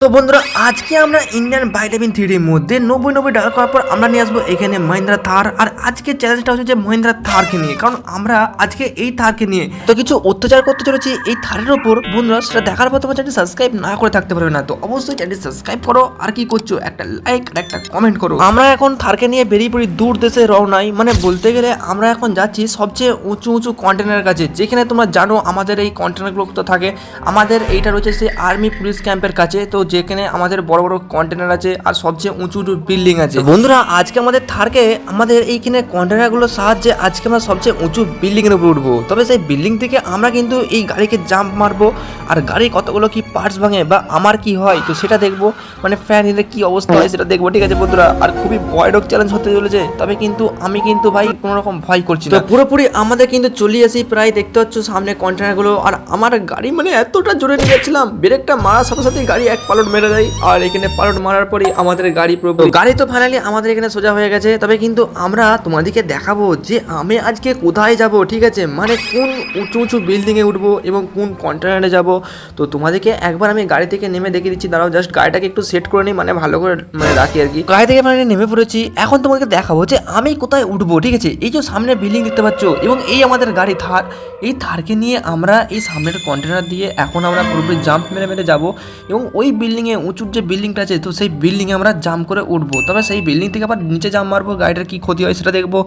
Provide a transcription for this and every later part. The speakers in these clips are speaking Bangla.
তো বন্ধুরা আজকে আমরা ইন্ডিয়ান ভাইটামিন থ্রির মধ্যে 90 টাকা করার পর আমরা নিয়ে আসবো এখানে মহিন্দ্রা থার। আর আজকে চ্যালেঞ্জটা হচ্ছে যে মহিন্দ্রা থারকে নিয়ে, কারণ আমরা আজকে এই থারকে নিয়ে তো কিছু অত্যাচার করতে চলেছি এই থারের ওপর। বন্ধুরা সেটা দেখার পর তোমার চ্যানেল সাবস্ক্রাইব না করে থাকতে পারবে না, তো অবশ্যই চ্যানেল সাবস্ক্রাইব করো। আর কি করছো, একটা লাইক আর একটা কমেন্ট করো। আমরা এখন থারকে নিয়ে বেরিয়ে পড়ি দূর দেশে রওনায়। মানে বলতে গেলে আমরা এখন যাচ্ছি সবচেয়ে উঁচু উঁচু কন্টেনারের কাছে, যেখানে তোমরা জানো আমাদের এই কন্টেনারগুলো তো থাকে। আমাদের এইটা রয়েছে সেই আর্মি পুলিশ ক্যাম্পের কাছে, তো যেখানে আমাদের বড় বড় কন্টেনার আছে আর সবচেয়ে উঁচু উঁচু বিল্ডিং আছে। বন্ধুরা আজকে আমাদের থারকে আমাদের এইখানে কন্টেনারগুলোর সাহায্যে আজকে আমরা সবচেয়ে উঁচু বিল্ডিং এর উপর উঠবো। তবে সেই বিল্ডিং থেকে আমরা কিন্তু এই গাড়িকে জাম্প মারবো আর গাড়ির কতগুলো কি পার্টস ভাঙে বা আমার কি হয় তো সেটা দেখবো, মানে ফ্যান এর কি অবস্থা হয় সেটা দেখবো। ঠিক আছে বন্ধুরা, আর খুবই ভয়ানক চ্যালেঞ্জ হতে চলেছে। তবে কিন্তু আমি কিন্তু ভাই কোনো রকম ভয় করছি না, তো পুরোপুরি আমাদের কিন্তু চলে আসি প্রায়। দেখতে পাচ্ছ সামনে কন্টেনারগুলো, আর আমার গাড়ি মানে এতটা জোরে নিয়ে যাচ্ছিলাম, ব্রেকটা মারার সাথে সাথে গাড়ি এক পালট মেরে দেয়। আর এখানে পালট মারার পরে আমাদের গাড়ি গাড়ি তো ফাইনালি আমাদের এখানে সোজা হয়ে গেছে। তবে কিন্তু আমরা তোমাদেরকে দেখাবো যে আমি আজকে কোথায় যাব, ঠিক আছে, মানে কোন উঁচু উঁচু বিল্ডিং এ উঠবো এবং কোন কন্টেনারে যাব। তো তোমাদেরকে একবার আমি গাড়ি থেকে নেমে দেখিয়ে দিচ্ছি, দাঁড়াও জাস্ট গাড়িটাকে একটু সেট করে নিই, মানে ভালো করে মানে রাখি আর কি। গাড়ি থেকে মানে নেমে পড়েছি, এখন তোমাদেরকে দেখাবো যে আমি কোথায় উঠবো। ঠিক আছে, এই যে সামনে বিল্ডিং দেখতে পাচ্ছ এবং এই আমাদের গাড়ি থার, এই থারকে নিয়ে আমরা এই সামনের কন্টেনার দিয়ে এখন আমরা পুরোপুরি জাম্প মেরে মেরে যাবো এবং ওই বিল্ডিংয়ে উঁচুর যে বিল্ডিংটা আছে তো সেই বিল্ডিংয়ে আমরা জাম্প করে উঠবো। তবে সেই বিল্ডিং থেকে আবার নিচে জাম্প মারবো, গাড়িটার কি ক্ষতি হয় সেটা দেখবো,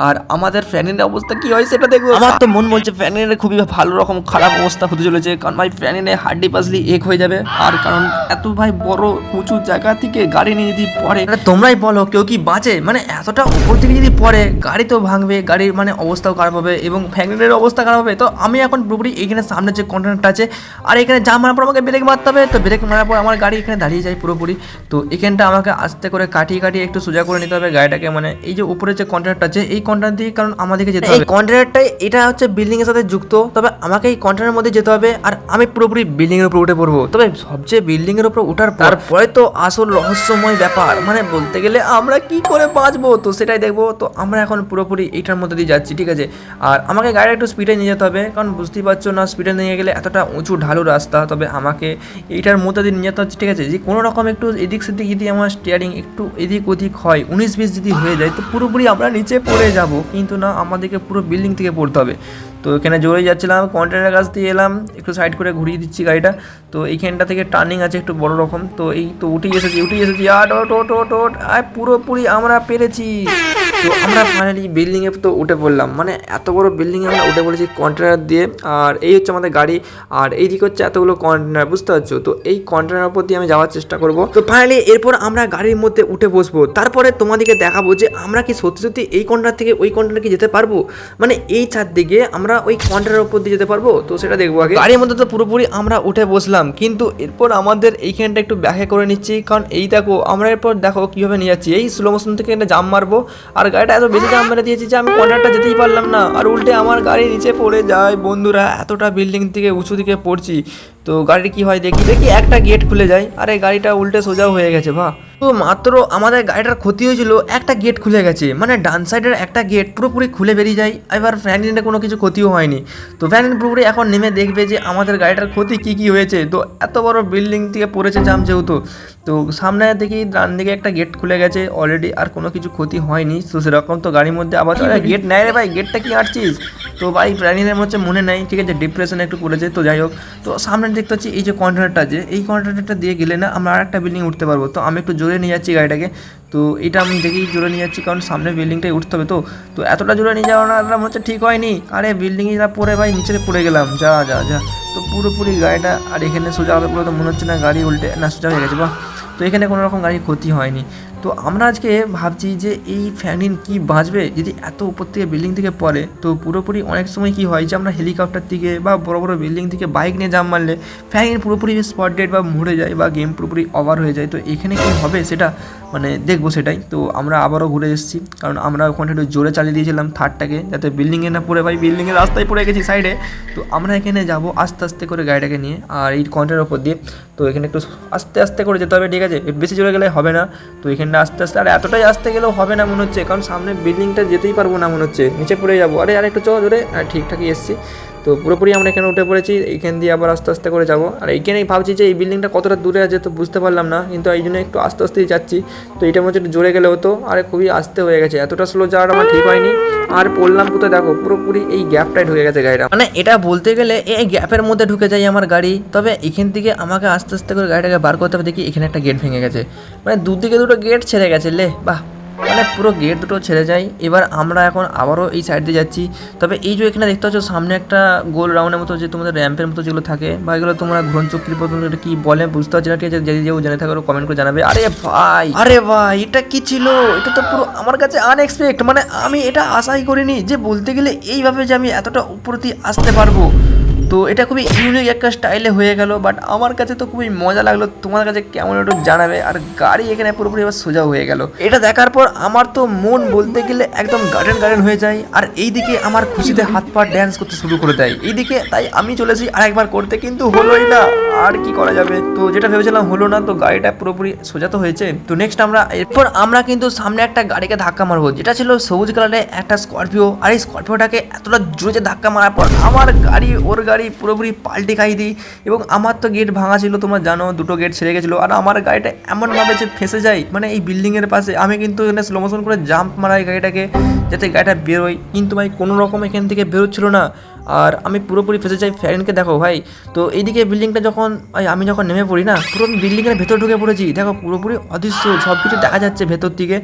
আর আমাদের ফ্যানের অবস্থা কি হয় সেটা দেখবো। আমার তো মন বলছে ফ্যানের খুবই ভালো রকম খারাপ অবস্থা হতে চলেছে, কারণ ভাই ফ্যানের হাড্ডি পাসলি এক হয়ে যাবে। আর কারণ এত ভাই বড় উঁচু জায়গা থেকে গাড়ি নিয়ে যদি পড়ে, তোমরাই বলো কেউ কি বাঁচে? মানে এতটা উপর থেকে যদি পড়ে গাড়ি তো ভাঙবে, গাড়ির মানে অবস্থাও খারাপ হবে এবং ফ্যানের অবস্থা খারাপ হবে। তো আমি এখন পুরোপুরি এখানে সামনে যে কন্টেনারটা আছে আর এখানে জাম্প মারার পর আমাকে ব্রেক মারতে হবে। তো ব্রেক মারার পর আমার গাড়ি এখানে দাঁড়িয়ে যায় পুরোপুরি। তো এখানটা আমাকে আস্তে করে কাটিয়ে কাটিয়ে একটু সোজা করে নিতে হবে গাড়িটাকে, মানে এই যে উপরে যে কন্টেনারটা আছে এই কন্টেনার দিয়ে, কারণ আমাদেরকে যেতে হবে এই কন্টেনারটাই, এটা হচ্ছে বিল্ডিং এর সাথে যুক্ত। তবে আমাকে এই কন্টেনারের মধ্যে যেতে হবে আর আমি পুরোপুরি বিল্ডিং এর উপর উঠে পড়বো। তবে সবচেয়ে বিল্ডিং এর উপর ওঠার পরে তো আসল রহস্যময় ব্যাপার, মানে বলতে গেলে আমরা কি করে বাঁচবো তো সেটাই দেখবো। তো আমরা এখন পুরোপুরি এইটার মধ্যে দিয়ে যাচ্ছি, ঠিক আছে। আর আমাকে গাড়িটা একটু স্পিডে নিয়ে যেতে হবে, কারণ বুঝতেই পারছো না স্পিডে নিয়ে গেলে এতটা উঁচু ঢালু রাস্তা। তবে আমাকে এইটার মধ্যে দিয়ে নিয়ে যেতে হচ্ছে, ঠিক আছে। যে কোনো রকম একটু এদিক সেদিক যদি আমার স্টিয়ারিং একটু এদিক ওদিক হয় 19-20 যদি হয়ে যায় তো পুরোপুরি আমরা নিচে পড়ে যাব, কিন্তু না আমাদেরকে পুরো বিল্ডিং থেকে পড়তে হবে। তো এখানে জোরে যাচ্ছিলাম, কন্টেনারের কাছ দিয়ে এলাম, একটু সাইড করে ঘুরিয়ে দিচ্ছি গাড়িটা। তো এইখানটা থেকে টার্নিং আছে একটু বড় রকম, তো এই তো উঠেই এসেছি আর আর পুরোপুরি আমরা পেরেছি। তো আমরা ফাইনালি বিল্ডিংয়ে তো উঠে পড়লাম, মানে এত বড় বিল্ডিংয়ে আমরা উঠে পড়েছি কন্টেনার দিয়ে। আর এই হচ্ছে আমাদের গাড়ি, আর এইদিকে হচ্ছে এতগুলো কন্টেনার, বুঝতে পারছো। তো এই কন্টেনার উপর দিয়ে আমি যাওয়ার চেষ্টা করব। তো ফাইনালি এরপর আমরা গাড়ির মধ্যে উঠে বসবো, তারপরে তোমাদেরকে দেখাবো যে আমরা কি সত্যি সত্যি এই কন্টেনার থেকে ওই কন্টেনার কি যেতে পারবো, মানে এই ছাদ দিকে আমরা ওই কন্টেনারের উপর দিয়ে যেতে পারবো। তো সেটা দেখবো আগে। গাড়ির মধ্যে তো পুরোপুরি আমরা উঠে বসলাম, কিন্তু এরপর আমাদের এইখানটা একটু ব্যাখ্যা করে নিচ্ছি, কারণ এই দেখো আমরা এরপর দেখো কীভাবে নিয়ে যাচ্ছি। এই স্লো মোশন থেকে একটা জাম্প মারবো আর গাড়িটা এত বেশি জাম্প মেরে দিয়েছি যে আমি কর্নারটা যেতেই পারলাম না, আর উল্টে আমার গাড়ি নিচে পড়ে যায়। বন্ধুরা এতটা বিল্ডিং থেকে উঁচু দিকে পড়ছি, তো গাড়ির কি হয় দেখি একটা গেট খুলে যায়, আর এই গাড়িটা উল্টে সোজাও হয়ে গেছে। তো মাত্র আমাদের গাড়িটার ক্ষতি হয়েছিল একটা গেট খুলে গেছে, মানে ডান সাইডের একটা গেট পুরোপুরি খুলে বেরিয়ে যায়। এবার ফ্যানিনের কোনো কিছু ক্ষতিও হয়নি। তো ফ্যানিন পুরোপুরি এখন নেমে দেখবে যে আমাদের গাড়িটার ক্ষতি কি হয়েছে। তো এত বড় বিল্ডিং থেকে পড়েছে জাম যেহেতু, তো সামনে দেখি ডান দিকে একটা গেট খুলে গেছে অলরেডি, আর কোনো কিছু ক্ষতি হয়নি। তো সেরকম তো গাড়ির মধ্যে আবার গেট নেয় রে ভাই, গেটটা কি আটছিস? তো ভাই ফ্যানিনের হচ্ছে মনে নাই, ঠিক আছে, ডিপ্রেশনে একটু পড়েছে। তো যাই হোক, তো সামনে দেখতে পাচ্ছি এই যে কন্টেনারটা আছে, এই কন্টেনারটা দিয়ে গেলে না আমরা আর একটা বিল্ডিং উঠতে পারবো। তো আমি একটু জোরে নিয়ে যাচ্ছি গাড়িটাকে, তো এটা আমি দেখি জোরে নিয়ে যাচ্ছি, কারণ সামনের বিল্ডিংটাই উঠতে হবে। তো এতটা জোরে নিয়ে যাওয়া না মনে হচ্ছে ঠিক হয়নি। আরে বিল্ডিংটা পড়ে ভাই নিচে পড়ে গেলাম, যা। তো পুরোপুরি গাড়িটা আর এখানে সোজা হবে পুরো, তো মনে হচ্ছে না গাড়ি উল্টে না সোজা হয়ে গেছে। তো এখানে কোনো রকম গাড়ির ক্ষতি হয়নি। তো আমরা আজকে ভাবছি যে এই ফ্যানিন কি বাঁচবে যদি এত উপর থেকে বিল্ডিং থেকে পড়ে। তো পুরোপুরি অনেক সময় কি হয় যে আমরা হেলিকপ্টার থেকে বা বড় বড় বিল্ডিং থেকে বাইক নিয়ে জাম্প মারলে ফ্যানিন পুরোপুরি স্পট ডেড বা মরে যায় বা গেম পুরোপুরি ওভার হয়ে যায়। তো এখানে কি হবে সেটা মানে দেখবো সেটাই। তো আমরা আবারও ঘুরে এসেছি, কারণ আমরা ওখানে একটু জোরে চালিয়ে দিয়েছিলাম থার্ডটাকে, যাতে বিল্ডিংয়ে না পড়ে। ভাই বিল্ডিংয়ের রাস্তায় পড়ে গেছি সাইডে। তো আমরা এখানে যাব আস্তে আস্তে করে গাড়িটাকে নিয়ে আর এই কন্টেনারের ওপর দিয়ে। তো এখানে একটু আস্তে আস্তে করে যেতে হবে, ঠিক আছে, বেশি জোরে গেলে হবে না। তো এখানটা আস্তে আস্তে, আর এতটাই আসতে গেলেও হবে না মনে হচ্ছে, কারণ সামনে বিল্ডিংটা যেতেই পারবো না মনে হচ্ছে, নিচে পড়ে যাবো। আরে একটু জোরে, ঠিকঠাকই এসছি। তো পুরোপুরি আমরা এখানে উঠে পড়েছি, এইখান দিয়ে আবার আস্তে আস্তে করে যাবো। আর এইখানেই ভাবছি যে এই বিল্ডিংটা কতটা দূরে আছে তো বুঝতে পারলাম না, কিন্তু এই জন্য একটু আস্তে আস্তেই যাচ্ছি। তো এইটার মধ্যে একটু জোরে গেলে হতো, আর খুবই আস্তে হয়ে গেছে, এতটা স্লো যাওয়াটা আমার ঠিক হয়নি। আর পড়লাম কোথায় দেখো, পুরোপুরি এই গ্যাপটাই ঢুকে গেছে গাড়িটা, মানে এটা বলতে গেলে এই গ্যাপের মধ্যে ঢুকে যায় আমার গাড়ি। তবে এখান থেকে আমাকে আস্তে আস্তে করে গাড়িটাকে বার করতে হবে। দেখি এখানে একটা গেট ভেঙে গেছে, মানে দুদিকে দুটো গেট ছেড়ে গেছে, লে বাহ, মানে পুরো গেট দুটো ছেড়ে যায়। এবার আমরা এখন আবারও এই সাইড দিয়ে যাচ্ছি। তবে এই যে এখানে দেখতে পাচ্ছ সামনে একটা গোল রাউন্ডের মতো যে তোমাদের র্যাম্পের মতো যেগুলো থাকে বা এগুলো তোমরা ঘুরন চক্রির মতো কি বলে বুঝতে পারছি না, ঠিক আছে? যদি জেনে থাকে কমেন্ট করে জানাবে। আরে ভাই এটা কি ছিল? এটা তো পুরো আমার কাছে আনএক্সপেক্ট, মানে আমি এটা আশাই করিনি যে বলতে গেলে এইভাবে যে আমি এতটা উপর দিয়ে আসতে পারবো। তো এটা খুবই ইউনিক একটা স্টাইলে হয়ে গেল, বাট আমার কাছে তো খুবই মজা লাগলো। তোমার কাছে কেমন একটু জানাবে। আর গাড়ি এখানে পুরোপুরি এবার সোজা হয়ে গেল। এটা দেখার পর আমার তো মন বলতে গেলে একদম গার্ডেন হয়ে যায়। আর এইদিকে আমার খুশিতে হাত পা ড্যান্স করতে শুরু করে দেয় এইদিকে, তাই আমি চলেছি আরেকবার করতে, কিন্তু হলোই না। আর কি করা যাবে, তো যেটা ভেবেছিলাম হলো না। তো গাড়িটা পুরোপুরি সোজা তো হয়েছে। তো নেক্সট এরপর আমরা কিন্তু সামনে একটা গাড়িকে ধাক্কা মারবো, যেটা ছিল সবুজ কালারের একটা স্করপিও। আর এই স্করপিওটাকে এতটা জোরে ধাক্কা মারার পর আমার গাড়ি ওর গাড়ি পুরোপুরি পাল্টে খাই দিই। এবং আমার তো গেট ভাঙা ছিল, তোমরা জানো, দুটো গেট ছেড়ে গেছিলো। আর আমার গাড়িটা এমনভাবে যে ফেসে যায়, মানে এই বিল্ডিংয়ের পাশে। আমি কিন্তু এখানে স্লো মোশন করে জাম্প মারাই গাড়িটাকে, যাতে গাড়িটা বেরোয়, কিন্তু ভাই কোনো রকম এখান থেকে বেরোচ্ছিল না। আর আমি পুরোপুরি ফেসে যাই। ফ্যানকে দেখো ভাই, তো এইদিকে বিল্ডিংটা যখন আমি যখন নেমে পড়ি না, পুরো বিল্ডিংয়ের ভেতর ঢুকে পড়েছি। দেখো পুরোপুরি অদৃশ্য, সব কিছু দেখা যাচ্ছে ভেতর থেকে।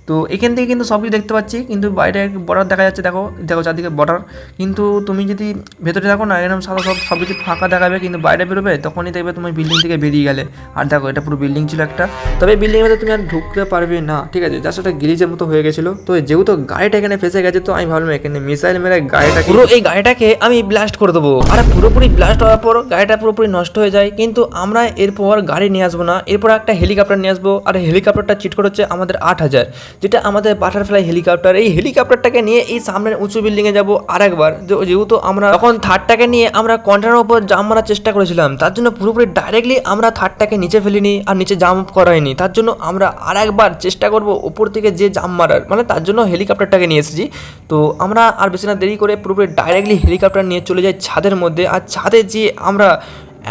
তো এখান থেকে কিন্তু সব কিছু দেখতে পাচ্ছি, কিন্তু বাইরে বর্ডার দেখা যাচ্ছে। দেখো দেখো চারদিকে বর্ডার, কিন্তু তুমি যদি ভেতরে দেখো না, এরকম সাদা সব কিছু ফাঁকা দেখাবে, কিন্তু বাইরে বেরোবে তখনই দেখবে তুমি বিল্ডিং থেকে বেরিয়ে গেলে। আর দেখো এটা পুরো বিল্ডিং ছিল একটা, তবে বিল্ডিংয়ের মধ্যে তুমি আর ঢুকতে পারবে না, ঠিক আছে? যার সাথে গ্রিজের মতো হয়ে গেছিলো। তো যেহেতু গাড়িটা এখানে ফেসে গেছে, তো আমি ভাবলাম এখানে মিসাইল মেরে গাড়িটা পুরো এই গাড়িটাকে আমি ব্লাস্ট করে দেবো। আর পুরোপুরি ব্লাস্ট হওয়ার পর গাড়িটা পুরোপুরি নষ্ট হয়ে যায়। কিন্তু আমরা এরপর গাড়ি নিয়ে আসবো না, এরপর একটা হেলিকপ্টার নিয়ে আসবো। আর হেলিকপ্টারটা চিট করে হচ্ছে আমাদের 8,000, যেটা আমাদের বাটারফ্লাই হেলিকপ্টার। এই হেলিকপ্টারটাকে নিয়ে এই সামনের উঁচু বিল্ডিংয়ে যাবো আরেকবার। যেহেতু আমরা তখন থার্ডটাকে নিয়ে আমরা কন্টেনারের উপর জাম্প মারার চেষ্টা করেছিলাম, তার জন্য পুরোপুরি ডাইরেক্টলি আমরা থার্ডটাকে নিচে ফেলিনি আর নিচে জাম্প করাইনি। তার জন্য আমরা আরেকবার চেষ্টা করবো উপর থেকে যে জাম্প মারার, মানে তার জন্য হেলিকপ্টারটাকে নিয়ে এসেছি। তো আমরা আর বেশি না দেরি করে পুরোপুরি ডাইরেক্টলি হেলিকপ্টার নিয়ে চলে যাই ছাদের মধ্যে। আর ছাদে যে আমরা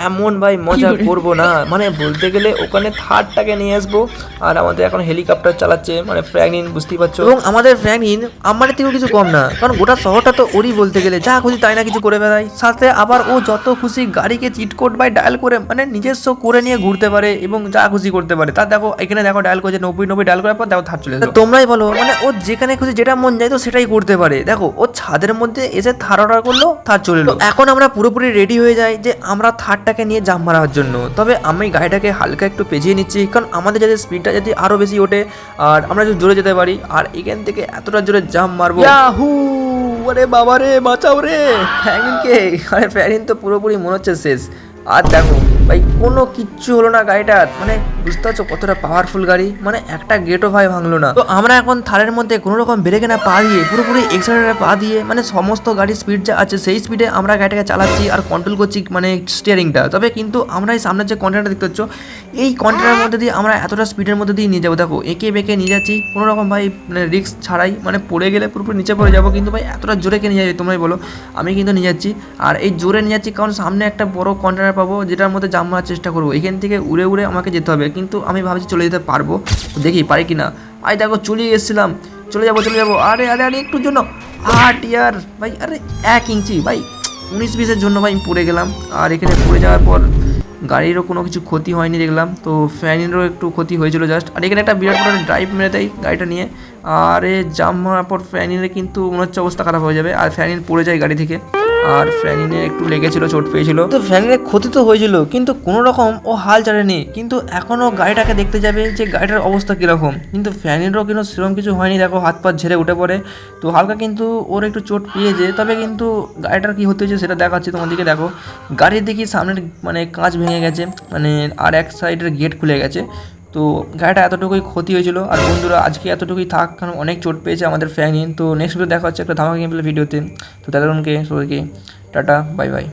এমন ভাই মজা করবো না, মানে বলতে গেলে ওখানে থার্ডটাকে নিয়ে আসবো। আর আমাদের এখন হেলিকপ্টার চালাচ্ছে মানে ফ্র্যাঙ্কলিন, বুঝতেই পারছো। এবং আমাদের ফ্র্যাঙ্কলিন আমার থেকেও কিছু কম না, কারণ গোটা শহরটা তো ওরই বলতে গেলে, যা খুশি তাই না কিছু করে বেড়ায়। সাথে আবার ও যত খুশি গাড়িকে চিট কোড বাই ডায়াল করে মানে নিজস্ব করে নিয়ে ঘুরতে পারে এবং যা খুশি করতে পারে। তার দেখো এখানে দেখো ডায়াল করছে 90 ডায়াল করার পর দেখো থার্ড চলে যায়। তোমরাই বলো, মানে ও যেখানে খুশি যেটা মন যায় তো সেটাই করতে পারে। দেখো ও ছাদের মধ্যে এসে থার্ড অর্ডার করলো, থার্ড চলে এলো। এখন আমরা পুরোপুরি রেডি হয়ে যাই যে আমরা থার্ডটাকে নিয়ে জাম্প মারার জন্য। তবে আমি গাড়িটাকে হালকা একটু পেঁচিয়ে নিচ্ছি, কারণ আমাদের যাতে স্পিডটা যদি আরো বেশি ওঠে আর আমরা যদি জোরে যেতে পারি। আর এখান থেকে এতটা জোরে জাম্প মারবো, ইয়াহু! আরে বাবা রে, বাঁচাও রে ফ্র্যাঙ্কলিনকে। আরে ফ্র্যাঙ্কলিন তো পুরোপুরি মনে হচ্ছে শেষ। আর দেখো ভাই কোনো কিচ্ছু হলো না গাড়িটার, মানে বুঝতে পারছো কতটা পাওয়ারফুল গাড়ি, মানে একটা গেটও ভাই ভাঙলো না। তো আমরা এখন থারের মধ্যে কোনো রকম ব্রেকে না পা দিয়ে পুরোপুরি এক্সেলারেটরে পা দিয়ে, মানে সমস্ত গাড়ির স্পিড যা আছে সেই স্পিডে আমরা গাড়িটাকে চালাচ্ছি আর কন্ট্রোল করছি মানে স্টিয়ারিংটা। তবে কিন্তু আমরা এই সামনের যে কন্টেনারটা দেখতে পাচ্ছ, এই কন্টেনারের মধ্যে দিয়ে আমরা এতটা স্পিডের মধ্যে দিয়ে নিয়ে যাবো। দেখো এঁকে বেঁকে নিয়ে যাচ্ছি কোনো রকম ভাই, মানে রিস্ক ছাড়াই, মানে পড়ে গেলে পুরোপুরি নিচে পড়ে যাবো। কিন্তু ভাই এতটা জোরে কে নিয়ে যাবে তোমরাই বলো, আমি কিন্তু নিয়ে যাচ্ছি। আর এই জোরে নিয়ে যাচ্ছি কারণ সামনে একটা বড় কন্টেনার পাবো, যেটার মধ্যে জাম্প মারার চেষ্টা করবো। এখান থেকে উড়ে উড়ে আমাকে যেতে হবে, কিন্তু আমি ভাবছি চলে যেতে পারবো, দেখি পারি কি না। আই দেখো চলে এসেছিলাম, চলে যাবো। আরে আরে আরে একটুর জন্য 8 ইয়ার ভাই, আরে 1 ইঞ্চি ভাই, 19-20-এর জন্য ভাই পড়ে গেলাম। আর এখানে পড়ে যাওয়ার পর গাড়িরও কোনো কিছু ক্ষতি হয়নি দেখলাম, তো ফ্যানেরও একটু ক্ষতি হয়েছিল জাস্ট। আর এখানে একটা বিরাট বড় ড্রাইভ মেরে দেয় গাড়িটা নিয়ে। আর জাম্প মারার পর ফ্যানের কিন্তু মনে হচ্ছে অবস্থা খারাপ হয়ে যাবে, আর ফ্যানিন পড়ে যায় গাড়ি থেকে। আর ফ্যানিনে একটু লেগেছিল, চোট পেয়েছিল। তো ফ্যানিনের ক্ষতি তো হয়েছিল, কিন্তু কোনো রকম ও হাল ছাড়েনি। কিন্তু এখনও গাড়িটাকে দেখতে যাবে যে গাড়িটার অবস্থা কীরকম, কিন্তু ফ্যানিনেরও কিন্তু সেরকম কিছু হয়নি। দেখো হাত পা ঝেড়ে উঠে পড়ে, তো হালকা কিন্তু ওর একটু চোট পেয়েছে। তবে কিন্তু গাড়িটার কী হতে হয়েছে সেটা দেখাচ্ছি তোমাদেরকে। দেখো গাড়ির দিকে সামনের মানে কাঁচ ভেঙে গেছে, মানে আর এক সাইডের গেট খুলে গেছে। তো গাড়িটা এতটুকুই ক্ষতি হয়েছিল। আর বন্ধুরা আজকে এতটুকুই থাক, কারণ অনেক চোট পেয়েছে আমাদের ফ্যানিন। তো নেক্সট ভিডিও দেখা হচ্ছে একটা ধামাকা গেম প্লে ভিডিওতে। তো তাদেরকে সবাইকে টাটা, বাই বাই।